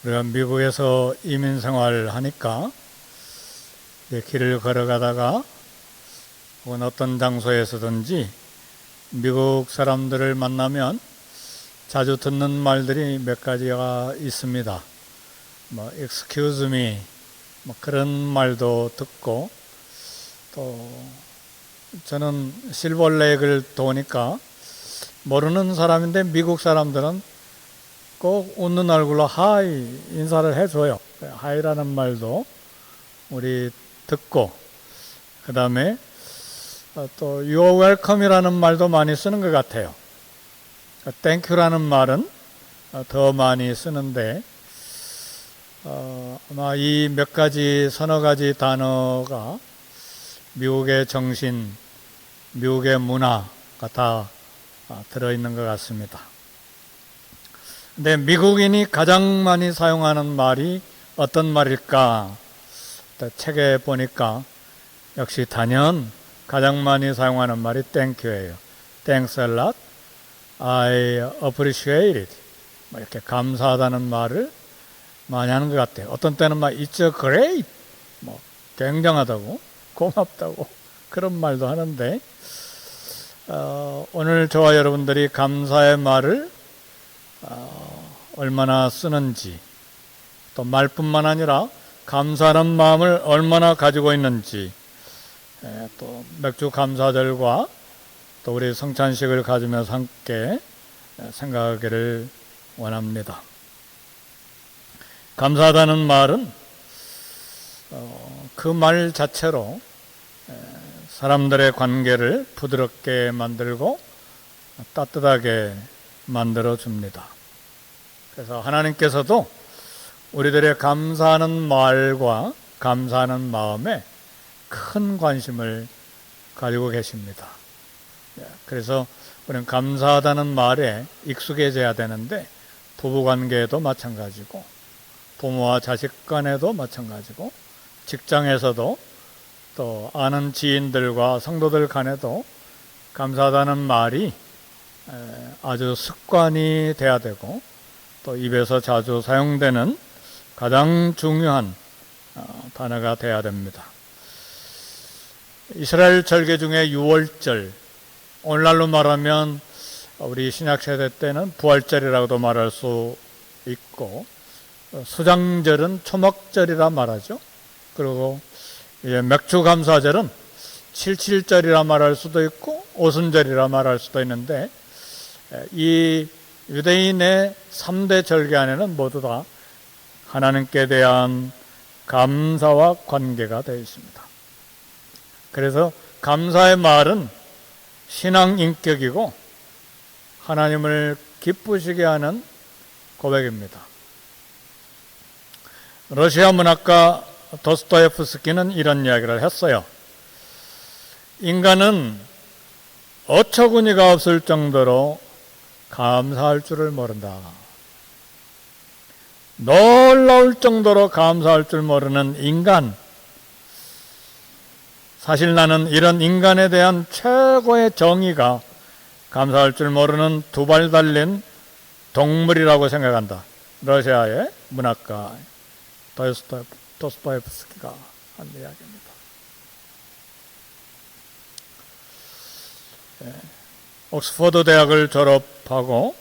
우리가 미국에서 이민 생활을 하니까 길을 걸어가다가 혹은 어떤 장소에서든지 미국 사람들을 만나면 자주 듣는 말들이 몇 가지가 있습니다. excuse me, 그런 말도 듣고, 또 저는 실버레이크를 도니까 모르는 사람인데 미국 사람들은 꼭 웃는 얼굴로 하이 인사를 해줘요. 하이라는 말도 우리 듣고, 그 다음에 또 You're welcome이라는 말도 많이 쓰는 것 같아요. Thank you라는 말은 더 많이 쓰는데 아마 이 몇 가지 서너 가지 단어가 미국의 정신, 미국의 문화가 다 들어있는 것 같습니다. 근데 미국인이 가장 많이 사용하는 말이 어떤 말일까? 책에 보니까 역시 단연 가장 많이 사용하는 말이 Thank you예요. Thanks a lot. I appreciate it. 이렇게 감사하다는 말을 많이 하는 것 같아요. 어떤 때는 It's great. 굉장하다고, 고맙다고 그런 말도 하는데 오늘 저와 여러분들이 감사의 말을 얼마나 쓰는지, 또 말뿐만 아니라 감사하는 마음을 얼마나 가지고 있는지, 또 맥주 감사절과 또 우리 성찬식을 가지면서 함께 생각하기를 원합니다. 감사하다는 말은 그 말 자체로 사람들의 관계를 부드럽게 만들고 따뜻하게 만들어줍니다. 그래서 하나님께서도 우리들의 감사하는 말과 감사하는 마음에 큰 관심을 가지고 계십니다. 그래서 우리는 감사하다는 말에 익숙해져야 되는데 부부관계에도 마찬가지고 부모와 자식 간에도 마찬가지고 직장에서도 또 아는 지인들과 성도들 간에도 감사하다는 말이 아주 습관이 돼야 되고 또 입에서 자주 사용되는 가장 중요한 단어가 돼야 됩니다. 이스라엘 절기 중에 6월절, 오늘날로 말하면 우리 신약세대 때는 부활절이라고도 말할 수 있고 수장절은 초막절이라 말하죠. 그리고 맥주감사절은 77절이라 말할 수도 있고 오순절이라 말할 수도 있는데 이 유대인의 3대 절기 안에는 모두 다 하나님께 대한 감사와 관계가 되어 있습니다. 그래서 감사의 말은 신앙 인격이고 하나님을 기쁘시게 하는 고백입니다. 러시아 문학가 도스토옙스키는 이런 이야기를 했어요. 인간은 어처구니가 없을 정도로 감사할 줄을 모른다. 놀라울 정도로 감사할 줄 모르는 인간. 사실 나는 이런 인간에 대한 최고의 정의가 감사할 줄 모르는 두 발 달린 동물이라고 생각한다. 러시아의 문학가 도스토옙스키가 한 이야기입니다. 옥스퍼드 대학을 졸업하고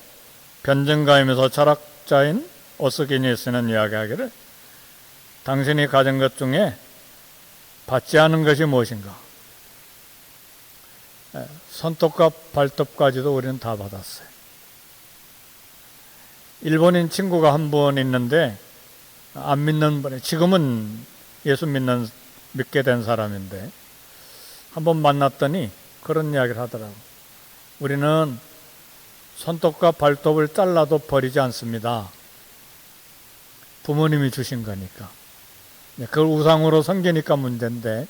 변증가이면서 철학자인 오스긴이 쓰는 이야기하기를 당신이 가진 것 중에 받지 않은 것이 무엇인가? 손톱과 발톱까지도 우리는 다 받았어요. 일본인 친구가 한 분 있는데 안 믿는 분이 지금은 예수 믿게 된 사람인데 한번 만났더니 그런 이야기를 하더라고. 우리는 손톱과 발톱을 잘라도 버리지 않습니다. 부모님이 주신 거니까. 그걸 우상으로 섬기니까 문제인데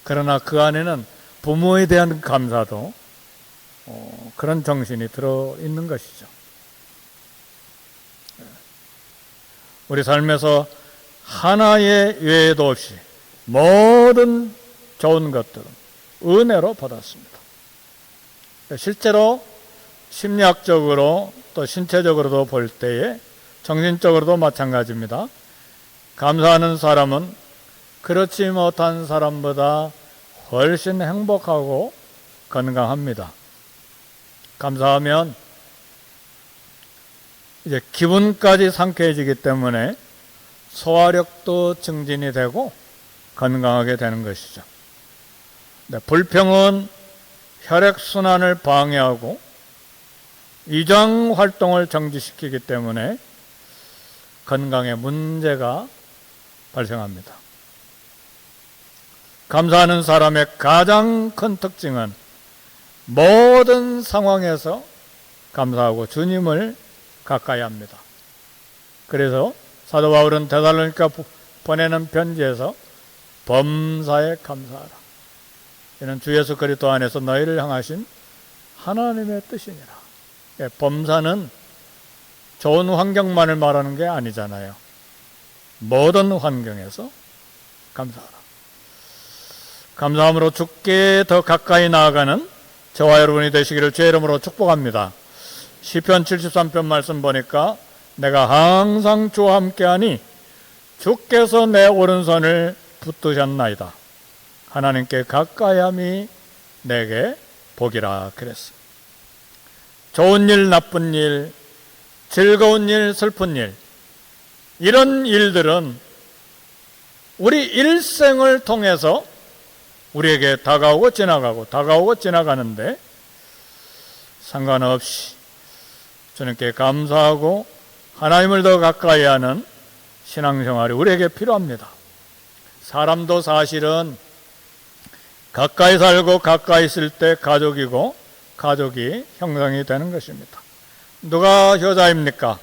그러나 그 안에는 부모에 대한 감사도 그런 정신이 들어있는 것이죠. 우리 삶에서 하나의 예외도 없이 모든 좋은 것들은 은혜로 받았습니다. 실제로 심리학적으로 또 신체적으로도 볼 때에 정신적으로도 마찬가지입니다. 감사하는 사람은 그렇지 못한 사람보다 훨씬 행복하고 건강합니다. 감사하면 이제 기분까지 상쾌해지기 때문에 소화력도 증진이 되고 건강하게 되는 것이죠. 불평은 혈액순환을 방해하고 위장 활동을 정지시키기 때문에 건강에 문제가 발생합니다. 감사하는 사람의 가장 큰 특징은 모든 상황에서 감사하고 주님을 가까이 합니다. 그래서 사도 바울은 데살로니가 보내는 편지에서 범사에 감사하라. 이는 주 예수 그리스도 안에서 너희를 향하신 하나님의 뜻이니라. 범사는 좋은 환경만을 말하는 게 아니잖아요. 모든 환경에서 감사하라. 감사함으로 주께 더 가까이 나아가는 저와 여러분이 되시기를 주의 이름으로 축복합니다. 시편 73편 말씀 보니까 내가 항상 주와 함께하니 주께서 내 오른손을 붙드셨나이다. 하나님께 가까이함이 내게 복이라 그랬어요. 좋은 일, 나쁜 일, 즐거운 일, 슬픈 일, 이런 일들은 우리 일생을 통해서 우리에게 다가오고 지나가는데 상관없이 주님께 감사하고 하나님을 더 가까이 하는 신앙생활이 우리에게 필요합니다. 사람도 사실은 가까이 살고 가까이 있을 때 가족이고 가족이 형성이 되는 것입니다. 누가 효자입니까?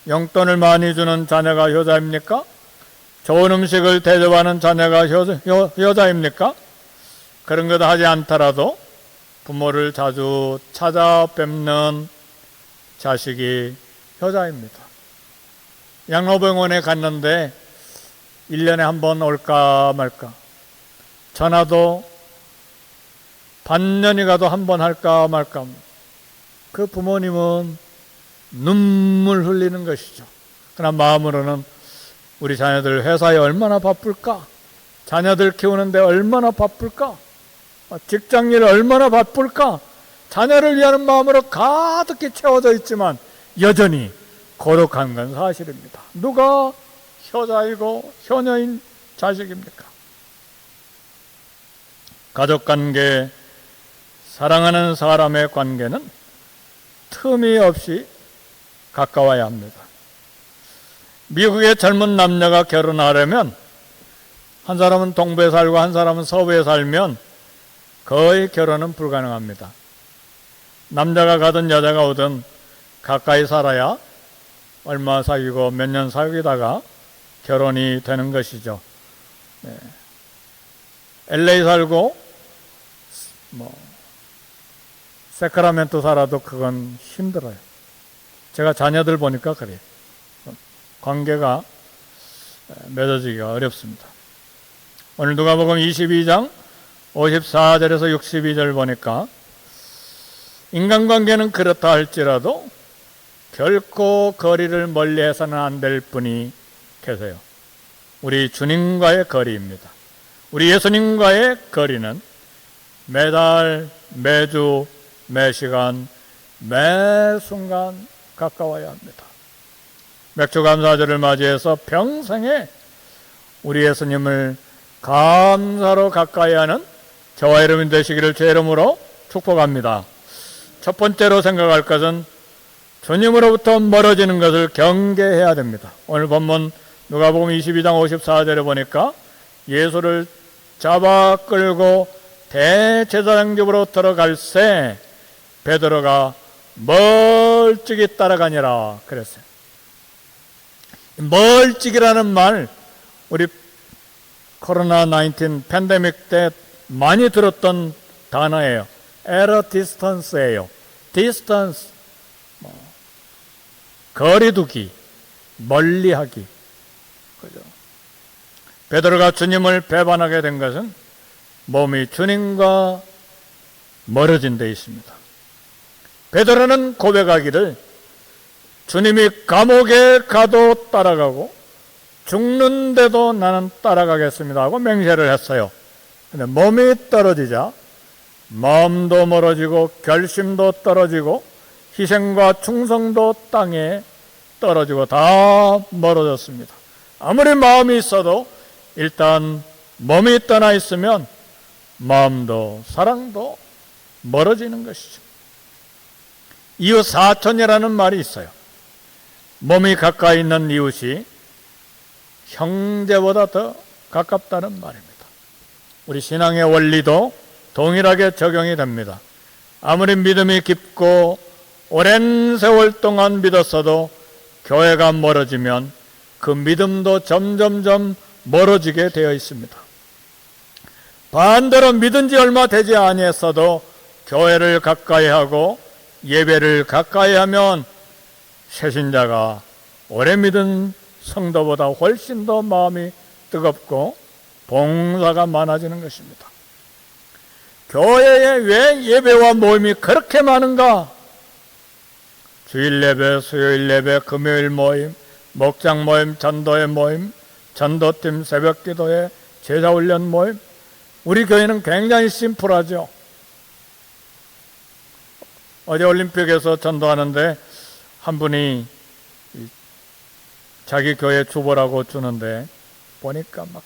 용돈을 많이 주는 자녀가 효자입니까? 좋은 음식을 대접하는 자녀가 효자입니까? 그런 것 하지 않더라도 부모를 자주 찾아뵙는 자식이 효자입니다. 양로병원에 갔는데 1년에 한 번 올까 말까, 전화도 반년이 가도 한 번 할까 말까, 그 부모님은 눈물 흘리는 것이죠. 그러나 마음으로는 우리 자녀들 회사에 얼마나 바쁠까? 자녀들 키우는데 얼마나 바쁠까? 직장일 얼마나 바쁠까? 자녀를 위하는 마음으로 가득히 채워져 있지만 여전히 고독한 건 사실입니다. 누가 효자이고 효녀인 자식입니까? 가족관계, 사랑하는 사람의 관계는 틈이 없이 가까워야 합니다. 미국의 젊은 남녀가 결혼하려면 한 사람은 동부에 살고 한 사람은 서부에 살면 거의 결혼은 불가능합니다. 남자가 가든 여자가 오든 가까이 살아야 얼마 사귀고 몇 년 사귀다가 결혼이 되는 것이죠. 네. LA 살고 세크라멘토 살아도 그건 힘들어요. 제가 자녀들 보니까 그래요. 관계가 맺어지기가 어렵습니다. 오늘 누가복음 22장 54절에서 62절 보니까 인간관계는 그렇다 할지라도 결코 거리를 멀리해서는 안 될 분이 계세요. 우리 주님과의 거리입니다. 우리 예수님과의 거리는 매달, 매주, 매시간, 매순간 가까워야 합니다. 맥주감사절을 맞이해서 평생에 우리 예수님을 감사로 가까이 하는 저와 여러분 되시기를 제 이름으로 축복합니다. 첫 번째로 생각할 것은 주님으로부터 멀어지는 것을 경계해야 됩니다. 오늘 본문 누가복음 22장 54절에 보니까 예수를 잡아 끌고 대제사장 집으로 들어갈새 베드로가 멀찍이 따라가니라 그랬어요. 멀찍이라는 말 우리 코로나19 팬데믹 때 많이 들었던 단어예요. at a distance예요. distance, 거리두기, 멀리하기. 그죠? 베드로가 주님을 배반하게 된 것은 몸이 주님과 멀어진 데 있습니다. 베드로는 고백하기를 주님이 감옥에 가도 따라가고 죽는데도 나는 따라가겠습니다 하고 맹세를 했어요. 근데 몸이 떨어지자 마음도 멀어지고 결심도 떨어지고 희생과 충성도 땅에 떨어지고 다 멀어졌습니다. 아무리 마음이 있어도 일단 몸이 떠나 있으면 마음도 사랑도 멀어지는 것이죠. 이웃 사촌이라는 말이 있어요. 몸이 가까이 있는 이웃이 형제보다 더 가깝다는 말입니다. 우리 신앙의 원리도 동일하게 적용이 됩니다. 아무리 믿음이 깊고 오랜 세월 동안 믿었어도 교회가 멀어지면 그 믿음도 점점점 멀어지게 되어 있습니다. 반대로 믿은 지 얼마 되지 아니했어도 교회를 가까이 하고 예배를 가까이 하면 새신자가 오래 믿은 성도보다 훨씬 더 마음이 뜨겁고 봉사가 많아지는 것입니다. 교회에 왜 예배와 모임이 그렇게 많은가? 주일 예배, 수요일 예배, 금요일 모임, 목장 모임, 전도회 모임, 전도팀 새벽 기도회, 제자훈련 모임. 우리 교회는 굉장히 심플하죠. 어제 올림픽에서 전도하는데 한 분이 자기 교회 주보라고 주는데 보니까 막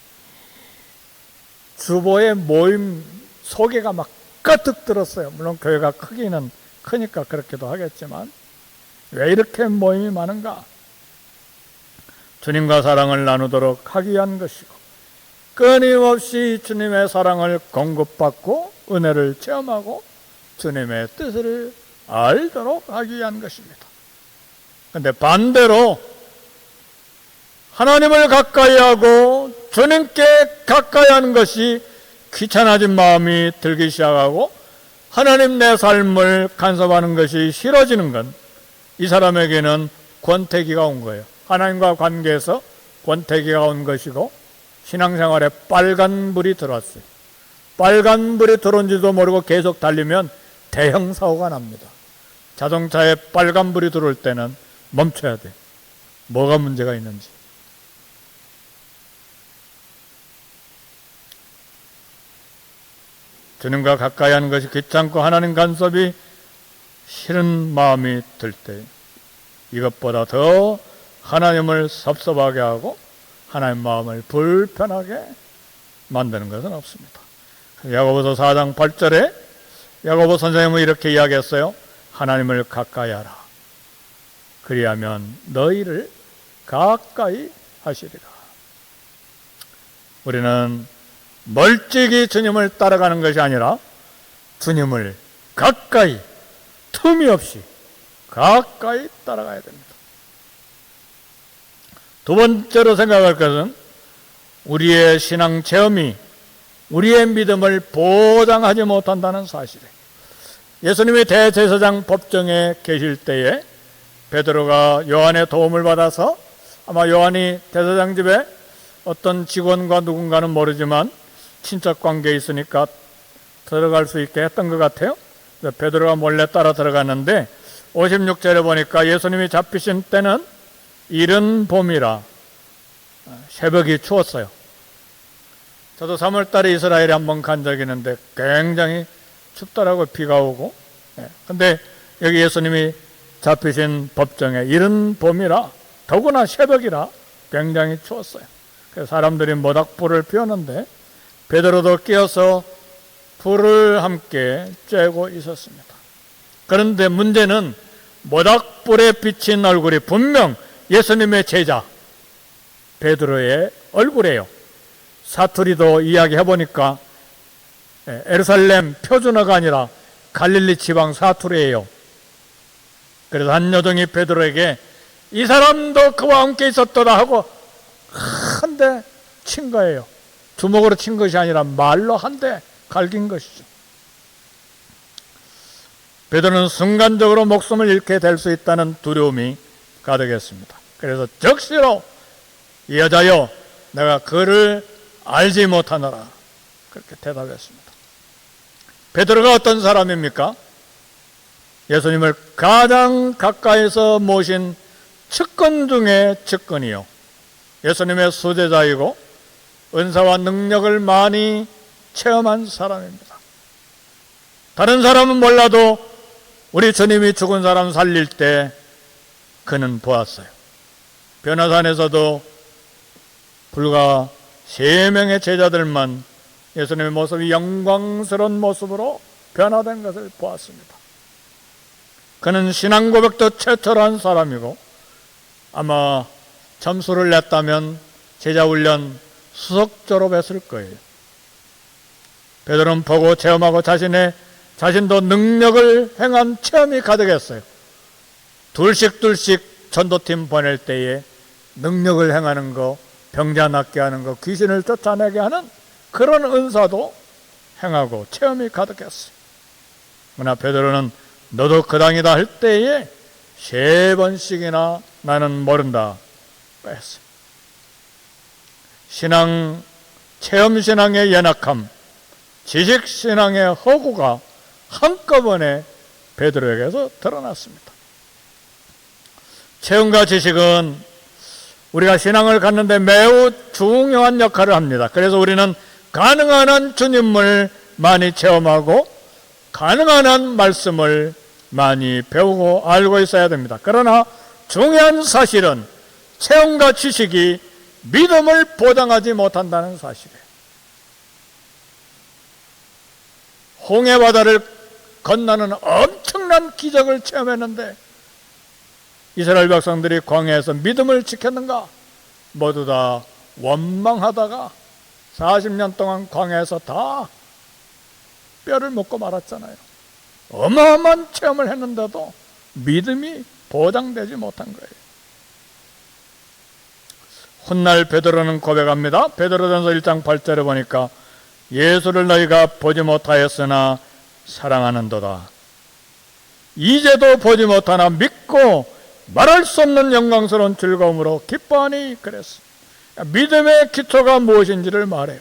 주보의 모임 소개가 막 가득 들었어요. 물론 교회가 크기는 크니까 그렇기도 하겠지만 왜 이렇게 모임이 많은가? 주님과 사랑을 나누도록 하기 위한 것이고 끊임없이 주님의 사랑을 공급받고 은혜를 체험하고 주님의 뜻을 알도록 하기 위한 것입니다. 그런데 반대로 하나님을 가까이 하고 주님께 가까이 하는 것이 귀찮아진 마음이 들기 시작하고 하나님 내 삶을 간섭하는 것이 싫어지는 건 이 사람에게는 권태기가 온 거예요. 하나님과 관계에서 권태기가 온 것이고 신앙생활에 빨간불이 들어왔어요. 빨간불이 들어온지도 모르고 계속 달리면 대형 사고가 납니다. 자동차에 빨간불이 들어올 때는 멈춰야 돼. 뭐가 문제가 있는지. 주님과 가까이 하는 것이 귀찮고 하나님 간섭이 싫은 마음이 들 때 이것보다 더 하나님을 섭섭하게 하고 하나님 마음을 불편하게 만드는 것은 없습니다. 야고보서 4장 8절에 야고보 선생님은 이렇게 이야기했어요. 하나님을 가까이 하라. 그리하면 너희를 가까이 하시리라. 우리는 멀찍이 주님을 따라가는 것이 아니라 주님을 가까이 틈이 없이 가까이 따라가야 됩니다. 두 번째로 생각할 것은 우리의 신앙 체험이 우리의 믿음을 보장하지 못한다는 사실이에요. 예수님이 대제사장 법정에 계실 때에 베드로가 요한의 도움을 받아서 아마 요한이 대제사장 집에 어떤 직원과 누군가는 모르지만 친척 관계에 있으니까 들어갈 수 있게 했던 것 같아요. 베드로가 몰래 따라 들어갔는데 56절에 보니까 예수님이 잡히신 때는 이른 봄이라 새벽이 추웠어요. 저도 3월달에 이스라엘에 한번 간 적이 있는데 굉장히 춥더라고요. 비가 오고. 근데 여기 예수님이 잡히신 법정에 이른 봄이라 더구나 새벽이라 굉장히 추웠어요. 그래서 사람들이 모닥불을 피웠는데 베드로도 끼어서 불을 함께 쬐고 있었습니다. 그런데 문제는 모닥불에 비친 얼굴이 분명 예수님의 제자 베드로의 얼굴이에요. 사투리도 이야기해보니까 예루살렘 표준어가 아니라 갈릴리 지방 사투리예요. 그래서 한 여종이 베드로에게 이 사람도 그와 함께 있었도다 하고 한 대 친 거예요. 주먹으로 친 것이 아니라 말로 한 대 갈긴 것이죠. 베드로는 순간적으로 목숨을 잃게 될 수 있다는 두려움이 가득했습니다. 그래서 적시로 이 여자여 내가 그를 알지 못하노라 그렇게 대답했습니다. 베드로가 어떤 사람입니까? 예수님을 가장 가까이서 모신 측근 중에 측근이요, 예수님의 수제자이고 은사와 능력을 많이 체험한 사람입니다. 다른 사람은 몰라도 우리 주님이 죽은 사람 살릴 때 그는 보았어요. 변화산에서도 불과 3명의 제자들만 예수님의 모습이 영광스러운 모습으로 변화된 것을 보았습니다. 그는 신앙 고백도 최초로 한 사람이고 아마 점수를 냈다면 제자훈련 수석 졸업했을 거예요. 베드로는 보고 체험하고 자신도 능력을 행한 체험이 가득했어요. 둘씩 전도팀 보낼 때에 능력을 행하는 거, 병자 낫게 하는 거, 귀신을 쫓아내게 하는 그런 은사도 행하고 체험이 가득했어요. 그러나 베드로는 너도 그 당이다 할 때에 3번씩이나 나는 모른다 했어요. 체험신앙의 연약함, 지식신앙의 허구가 한꺼번에 베드로에게서 드러났습니다. 체험과 지식은 우리가 신앙을 갖는데 매우 중요한 역할을 합니다. 그래서 우리는 가능한 한 주님을 많이 체험하고 가능한 한 말씀을 많이 배우고 알고 있어야 됩니다. 그러나 중요한 사실은 체험과 지식이 믿음을 보장하지 못한다는 사실이에요. 홍해바다를 건너는 엄청난 기적을 체험했는데 이스라엘 백성들이 광야에서 믿음을 지켰는가? 모두 다 원망하다가 40년 동안 광야에서 다 뼈를 먹고 말았잖아요. 어마어마한 체험을 했는데도 믿음이 보장되지 못한 거예요. 훗날 베드로는 고백합니다. 베드로전서 1장 8절에 보니까 예수를 너희가 보지 못하였으나 사랑하는도다. 이제도 보지 못하나 믿고 말할 수 없는 영광스러운 즐거움으로 기뻐하니 그랬어. 믿음의 기초가 무엇인지를 말해요.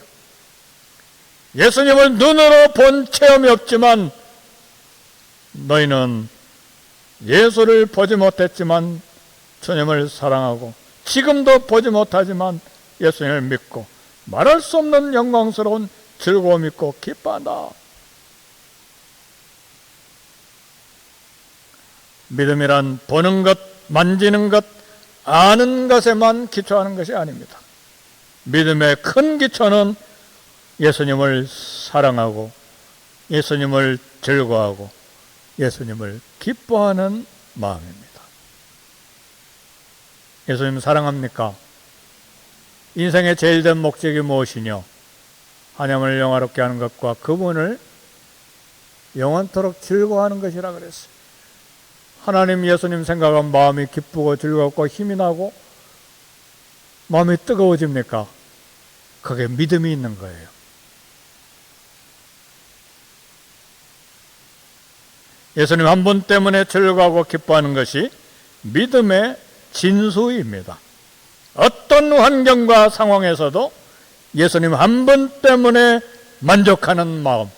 예수님을 눈으로 본 체험이 없지만 너희는 예수를 보지 못했지만 주님을 사랑하고 지금도 보지 못하지만 예수님을 믿고 말할 수 없는 영광스러운 즐거움 있고 기뻐한다. 믿음이란 보는 것, 만지는 것, 아는 것에만 기초하는 것이 아닙니다. 믿음의 큰 기초는 예수님을 사랑하고 예수님을 즐거워하고 예수님을 기뻐하는 마음입니다. 예수님 사랑합니까? 인생의 제일 된 목적이 무엇이뇨? 하나님을 영화롭게 하는 것과 그분을 영원토록 즐거워하는 것이라 그랬어요. 하나님, 예수님 생각하면 마음이 기쁘고 즐겁고 힘이 나고 마음이 뜨거워집니까? 그게 믿음이 있는 거예요. 예수님 한 분 때문에 즐거워하고 기뻐하는 것이 믿음의 진수입니다. 어떤 환경과 상황에서도 예수님 한 분 때문에 만족하는 마음,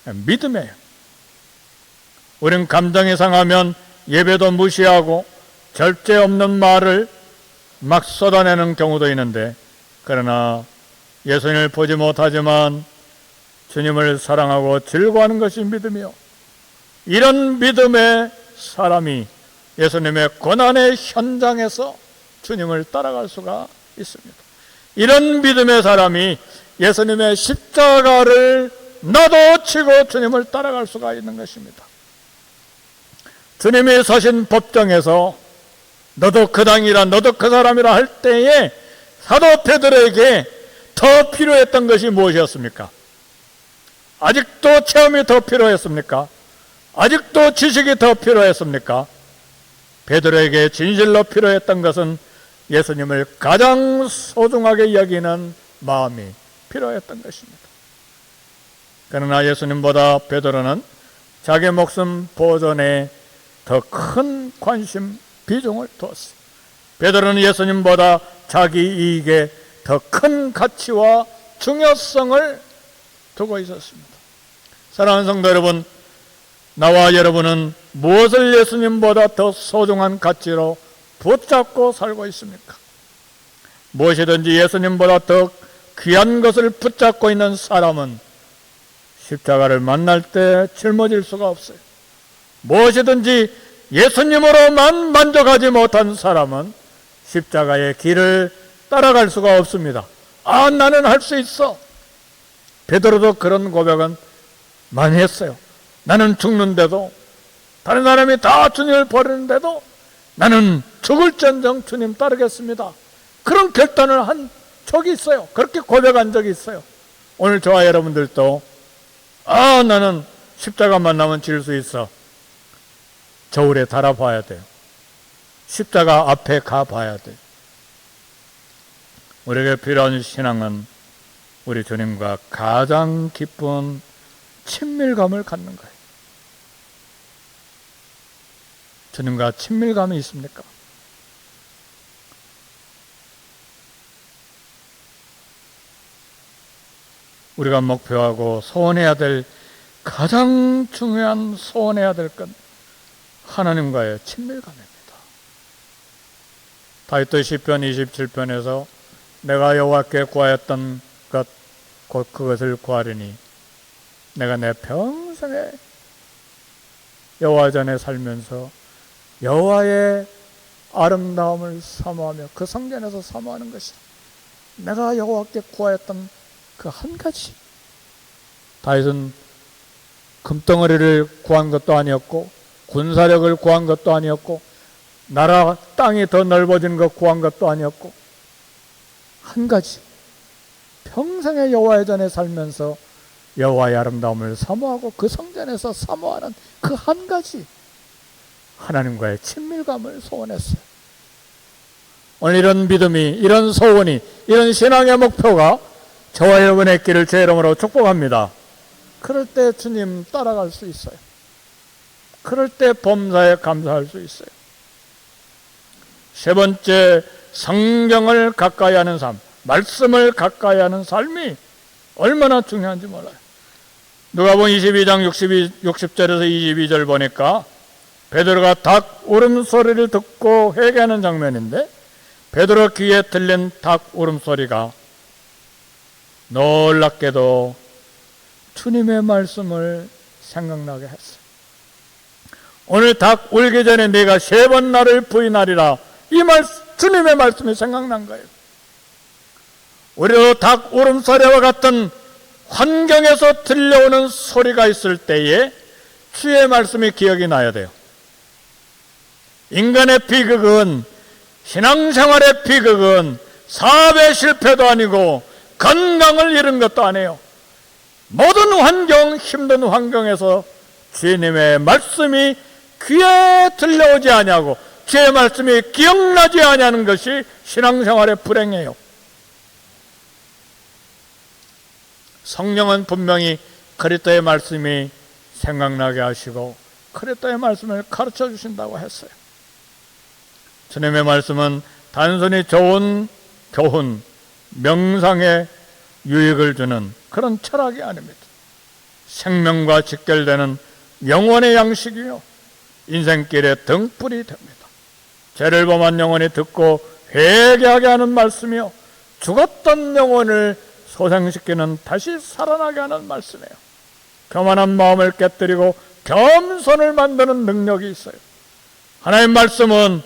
믿음이에요. 우린 감정이 상하면 예배도 무시하고 절제 없는 말을 막 쏟아내는 경우도 있는데, 그러나 예수님을 보지 못하지만 주님을 사랑하고 즐거워하는 것이 믿음이요. 이런 믿음의 사람이 예수님의 고난의 현장에서 주님을 따라갈 수가 있습니다. 이런 믿음의 사람이 예수님의 십자가를 나도 치고 주님을 따라갈 수가 있는 것입니다. 주님이 서신 법정에서 너도 그 당이라, 너도 그 사람이라 할 때에 사도 베드로에게 더 필요했던 것이 무엇이었습니까? 아직도 체험이 더 필요했습니까? 아직도 지식이 더 필요했습니까? 베드로에게 진실로 필요했던 것은 예수님을 가장 소중하게 여기는 마음이 필요했던 것입니다. 그러나 예수님보다 베드로는 자기 목숨 보존에 더 큰 관심, 비중을 두었어요. 베드로는 예수님보다 자기 이익에 더 큰 가치와 중요성을 두고 있었습니다. 사랑하는 성도 여러분, 나와 여러분은 무엇을 예수님보다 더 소중한 가치로 붙잡고 살고 있습니까? 무엇이든지 예수님보다 더 귀한 것을 붙잡고 있는 사람은 십자가를 만날 때 짊어질 수가 없어요. 무엇이든지 예수님으로만 만족하지 못한 사람은 십자가의 길을 따라갈 수가 없습니다. 아, 나는 할 수 있어. 베드로도 그런 고백은 많이 했어요. 나는 죽는데도, 다른 사람이 다 주님을 버리는데도 나는 죽을지언정 주님 따르겠습니다. 그런 결단을 한 적이 있어요. 그렇게 고백한 적이 있어요. 오늘 저와 여러분들도 나는 십자가 만나면 질 수 있어. 저울에 달아봐야 돼요. 십자가 앞에 가봐야 돼요. 우리에게 필요한 신앙은 우리 주님과 가장 깊은 친밀감을 갖는 거예요. 주님과 친밀감이 있습니까? 우리가 목표하고 소원해야 될 가장 중요한 소원해야 될 건 하나님과의 친밀감입니다. 다윗도 시편 27편에서 내가 여호와께 구하였던 것 곧 그것을 구하리니 내가 내 평생에 여호와 전에 살면서 여호와의 아름다움을 사모하며 그 성전에서 사모하는 것이다. 내가 여호와께 구하였던 그 한 가지. 다윗은 금덩어리를 구한 것도 아니었고 군사력을 구한 것도 아니었고 나라 땅이 더 넓어진 것 구한 것도 아니었고 한 가지. 평생에 여호와의 전에 살면서 여호와의 아름다움을 사모하고 그 성전에서 사모하는 그 한 가지. 하나님과의 친밀감을 소원했어요. 오늘 이런 믿음이, 이런 소원이, 이런 신앙의 목표가 저와 여러분의 길을 제 이름으로 축복합니다. 그럴 때 주님 따라갈 수 있어요. 그럴 때 범사에 감사할 수 있어요. 세 번째, 성경을 가까이 하는 삶, 말씀을 가까이 하는 삶이 얼마나 중요한지 몰라요. 누가복음 22장 60절에서 22절 보니까 베드로가 닭 울음소리를 듣고 회개하는 장면인데 베드로 귀에 들린 닭 울음소리가 놀랍게도 주님의 말씀을 생각나게 했어요. 오늘 닭 울기 전에 네가 3번 나를 부인하리라. 이 주님의 말씀이 생각난 거예요. 우리도 닭 울음소리와 같은 환경에서 들려오는 소리가 있을 때에 주의 말씀이 기억이 나야 돼요. 인간의 비극은, 신앙생활의 비극은 사업의 실패도 아니고 건강을 잃은 것도 아니에요. 모든 환경, 힘든 환경에서 주님의 말씀이 귀에 들려오지 아니하고 주의 말씀이 기억나지 아니하는 것이 신앙생활의 불행이에요. 성령은 분명히 그리스도의 말씀이 생각나게 하시고 그리스도의 말씀을 가르쳐 주신다고 했어요. 주님의 말씀은 단순히 좋은 교훈, 명상에 유익을 주는 그런 철학이 아닙니다. 생명과 직결되는 영혼의 양식이요, 인생길의 등불이 됩니다. 죄를 범한 영혼이 듣고 회개하게 하는 말씀이요, 죽었던 영혼을 소생시키는 다시 살아나게 하는 말씀이에요. 교만한 마음을 깨뜨리고 겸손을 만드는 능력이 있어요. 하나님의 말씀은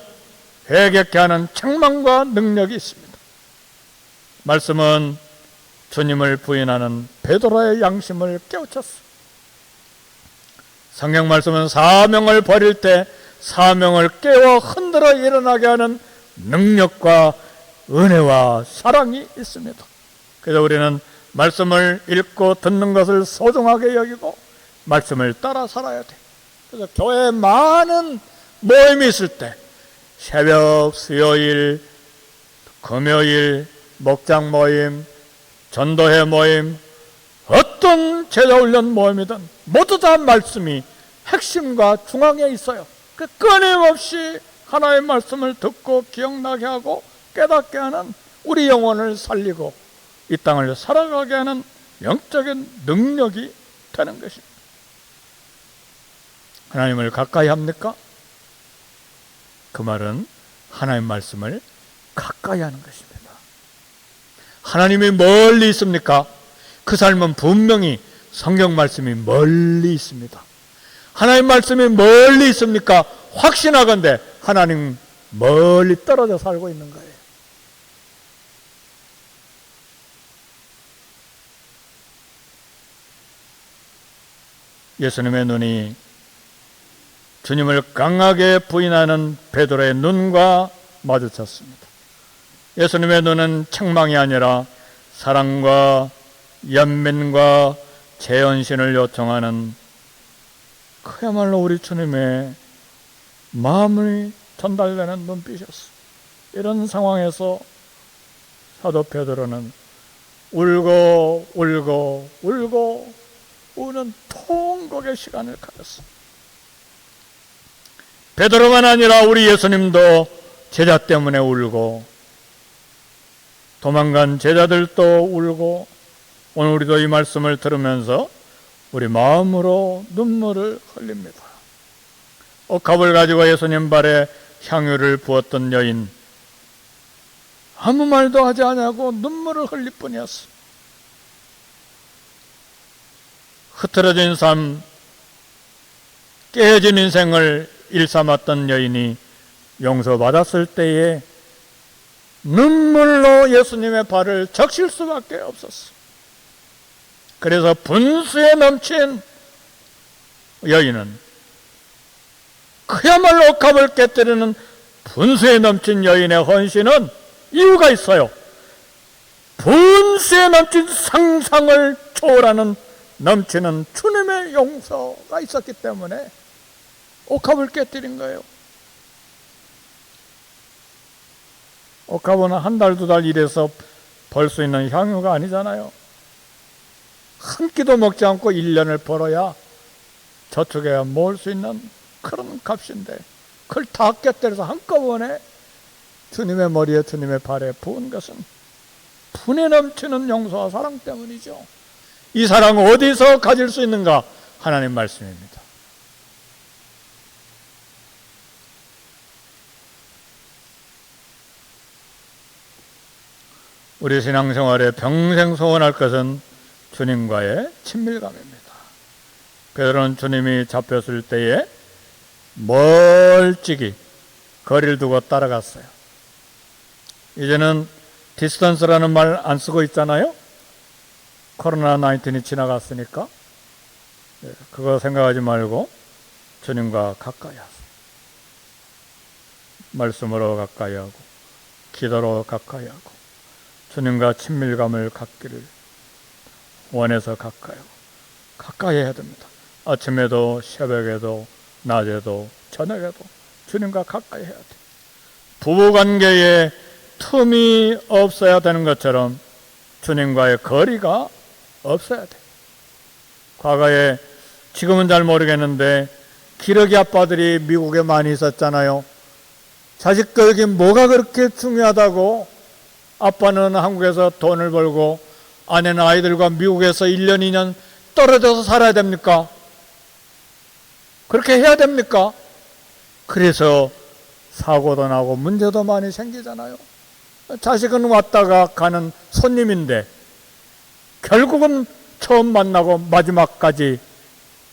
회개케 하는 책망과 능력이 있습니다. 말씀은 주님을 부인하는 베드로의 양심을 깨우쳤어요. 성경 말씀은 사명을 버릴 때 사명을 깨워 흔들어 일어나게 하는 능력과 은혜와 사랑이 있습니다. 그래서 우리는 말씀을 읽고 듣는 것을 소중하게 여기고 말씀을 따라 살아야 돼. 그래서 교회에 많은 모임이 있을 때 새벽, 수요일, 금요일, 목장 모임, 전도회 모임, 어떤 제자훈련 모임이든 모두 다 말씀이 핵심과 중앙에 있어요. 끊임없이 하나의 말씀을 듣고 기억나게 하고 깨닫게 하는, 우리 영혼을 살리고 이 땅을 살아가게 하는 영적인 능력이 되는 것입니다. 하나님을 가까이 합니까? 그 말은 하나님 말씀을 가까이 하는 것입니다. 하나님이 멀리 있습니까? 그 삶은 분명히 성경 말씀이 멀리 있습니다. 하나님 말씀이 멀리 있습니까? 확신하건대 하나님 멀리 떨어져 살고 있는 거예요. 예수님의 눈이 주님을 강하게 부인하는 베드로의 눈과 마주쳤습니다. 예수님의 눈은 책망이 아니라 사랑과 연민과 재헌신을 요청하는 그야말로 우리 주님의 마음이 전달되는 눈빛이었어요. 이런 상황에서 사도 베드로는 울고 우는 통곡의 시간을 가졌어요. 베드로만 아니라 우리 예수님도 제자 때문에 울고 도망간 제자들도 울고 오늘 우리도 이 말씀을 들으면서 우리 마음으로 눈물을 흘립니다. 옥합을 가지고 예수님 발에 향유를 부었던 여인, 아무 말도 하지 않냐고 눈물을 흘릴 뿐이었어요. 흐트러진 삶, 깨어진 인생을 일삼았던 여인이 용서받았을 때에 눈물로 예수님의 발을 적실 수밖에 없었어요. 그래서 분수에 넘친 여인은, 그야말로 옥합을 깨뜨리는 분수에 넘친 여인의 헌신은 이유가 있어요. 분수에 넘친 상상을 초월하는 넘치는 주님의 용서가 있었기 때문에 옥합을 깨뜨린 거예요. 옥합은 한 달, 두 달 일해서 벌 수 있는 향유가 아니잖아요. 한 끼도 먹지 않고 1년을 벌어야 저축해야 모을 수 있는 그런 값인데, 그걸 다 깨뜨려서 한꺼번에 주님의 머리에, 주님의 발에 부은 것은 분에 넘치는 용서와 사랑 때문이죠. 이 사랑을 어디서 가질 수 있는가? 하나님 말씀입니다. 우리 신앙생활에 평생 소원할 것은 주님과의 친밀감입니다. 베드로는 주님이 잡혔을 때에 멀찍이 거리를 두고 따라갔어요. 이제는 디스턴스라는 말 안 쓰고 있잖아요. 코로나19이 지나갔으니까 그거 생각하지 말고 주님과 가까이 하세요. 말씀으로 가까이 하고 기도로 가까이 하고 주님과 친밀감을 갖기를 원해서 가까이 해야 됩니다. 아침에도 새벽에도 낮에도 저녁에도 주님과 가까이 해야 돼요. 부부관계에 틈이 없어야 되는 것처럼 주님과의 거리가 없어야 돼요. 과거에, 지금은 잘 모르겠는데 기러기 아빠들이 미국에 많이 있었잖아요. 자식 교육이 뭐가 그렇게 중요하다고 아빠는 한국에서 돈을 벌고 아내는 아이들과 미국에서 1년, 2년 떨어져서 살아야 됩니까? 그렇게 해야 됩니까? 그래서 사고도 나고 문제도 많이 생기잖아요. 자식은 왔다가 가는 손님인데 결국은 처음 만나고 마지막까지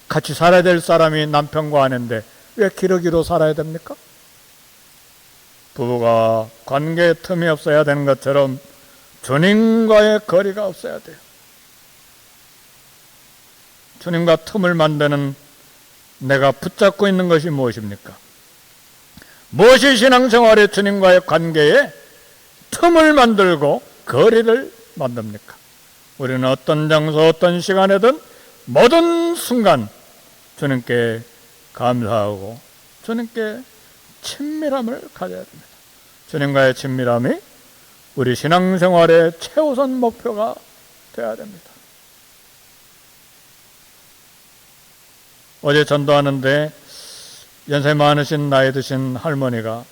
같이 살아야 될 사람이 남편과 아내인데 왜 기러기로 살아야 됩니까? 부부가 관계에 틈이 없어야 되는 것처럼 주님과의 거리가 없어야 돼요. 주님과 틈을 만드는 내가 붙잡고 있는 것이 무엇입니까? 무엇이 신앙생활의 주님과의 관계에 틈을 만들고 거리를 만듭니까? 우리는 어떤 장소, 어떤 시간에든 모든 순간 주님께 감사하고 주님께 친밀함을 가져야 됩니다. 주님과의 친밀함이 우리 신앙생활의 최우선 목표가 되어야 됩니다. 어제 전도하는데 연세 많으신 나이 드신 할머니가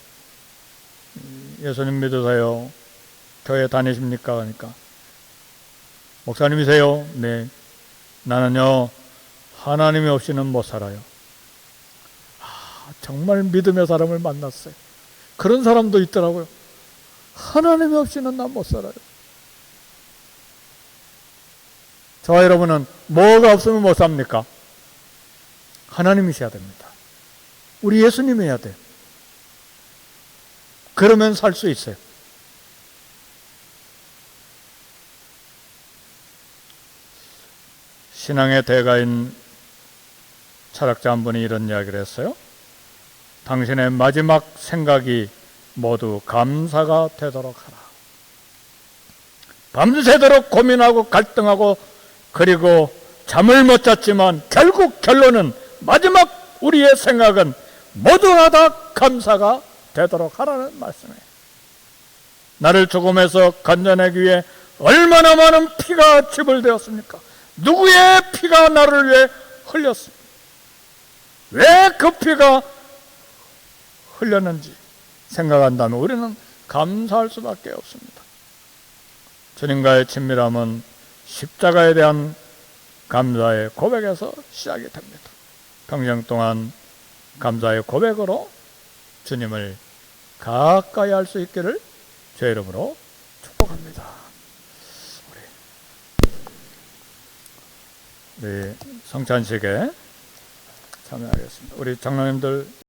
예수님 믿으세요? 교회 다니십니까? 그러니까 목사님이세요? 네. 나는요 하나님이 없이는 못 살아요. 정말 믿음의 사람을 만났어요. 그런 사람도 있더라고요. 하나님이 없이는 난 못 살아요. 저와 여러분은 뭐가 없으면 못 삽니까? 하나님이셔야 됩니다. 우리 예수님이어야 돼요. 그러면 살 수 있어요. 신앙의 대가인 철학자 한 분이 이런 이야기를 했어요. 당신의 마지막 생각이 모두 감사가 되도록 하라. 밤새도록 고민하고 갈등하고 그리고 잠을 못 잤지만 결국 결론은 마지막 우리의 생각은 모두가 다 감사가 되도록 하라는 말씀이에요. 나를 죽음에서 건져내기 위해 얼마나 많은 피가 지불되었습니까? 누구의 피가 나를 위해 흘렸습니까? 왜 그 피가 흘렸는지 생각한다면 우리는 감사할 수밖에 없습니다. 주님과의 친밀함은 십자가에 대한 감사의 고백에서 시작이 됩니다. 평생 동안 감사의 고백으로 주님을 가까이 할 수 있기를 주의 이름으로 축복합니다. 우리 성찬식에 참여하겠습니다. 우리 장로님들